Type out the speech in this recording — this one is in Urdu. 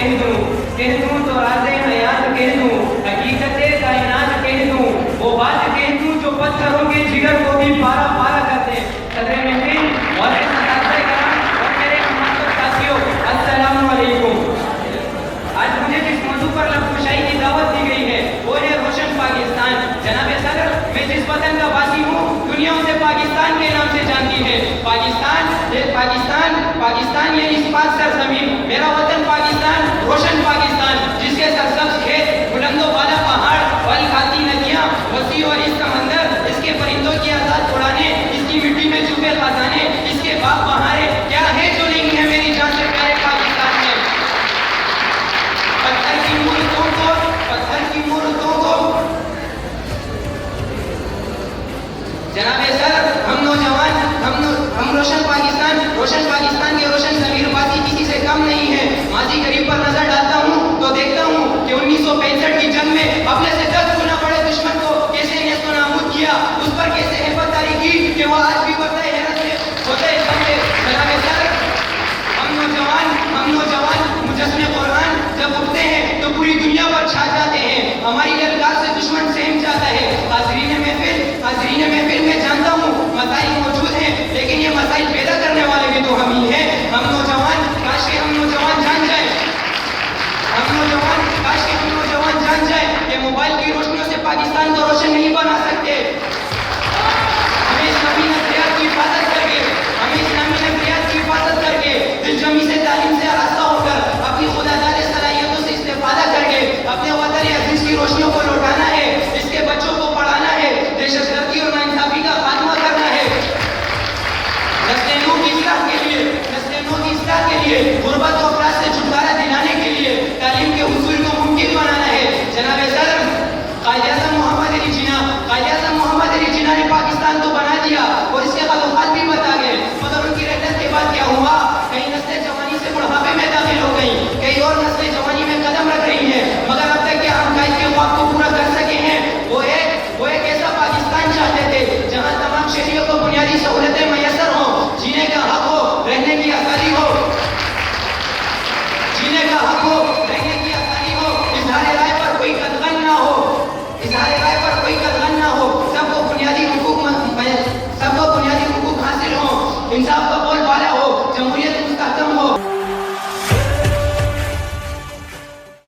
کہہ دوں تو راز حیات کہہ دوں، حقیقت کائنات کہہ دوں، وہ بات کہہ دوں جو پتھروں کے جگر کو بھی پارا پارا کرتے۔ صدر محفل، معزز اساتذہ کرام اور میرے ہمدرد ساتھیوں، السلام علیکم۔ آج مجھے جس موضوع پر لب کشائی کی دعوت دی گئی ہے وہ ہے روشن پاکستان۔ جناب صدر، میں جس وطن کا واسی ہوں دنیا اسے پاکستان کے نام سے جانتی ہے۔ پاکستان یہ اسپات سرزمین، میرا وطن پاکستان، روشن پاکستان، جس کے سرسبز کھیت، بلند و بالا پہاڑ، پھل کھاتی ندیاں، وسیع اور اس سمندر، اس کے پرندوں کی آزاد اڑانے، اس کی مٹی میں چھپے خزانے، اس کے باغ بہارے، کیا ہے جو نہیں ہے میری جان سے پیارے پاکستان میں۔ پتھر کی مورتوں کو جناب سر، ہم نوجوان، ہم روشن پاکستان کے روشن ضمیر باسی کسی سے کم نہیں ہے۔ ماضی قریب پر نظر ڈالتا ہوں تو دیکھتا ہوں کہ 1965 کی جنگ میں اپنے سے 10 گنا بڑے دشمن کو کیسے نیست و نابود کیا، اس پر کیسے ہیبت طاری کی کہ وہ آج بھی برتھ حیرت میں ہوتے سمجھے۔ جناب سر، ہم نوجوان مجسمے قرآن جب اٹھتے ہیں تو پوری دنیا پر چھا جاتے ہیں، ہماری للکار سے دشمن سہم جاتا ہے۔ حاضرین محفل میں جانتا ہوں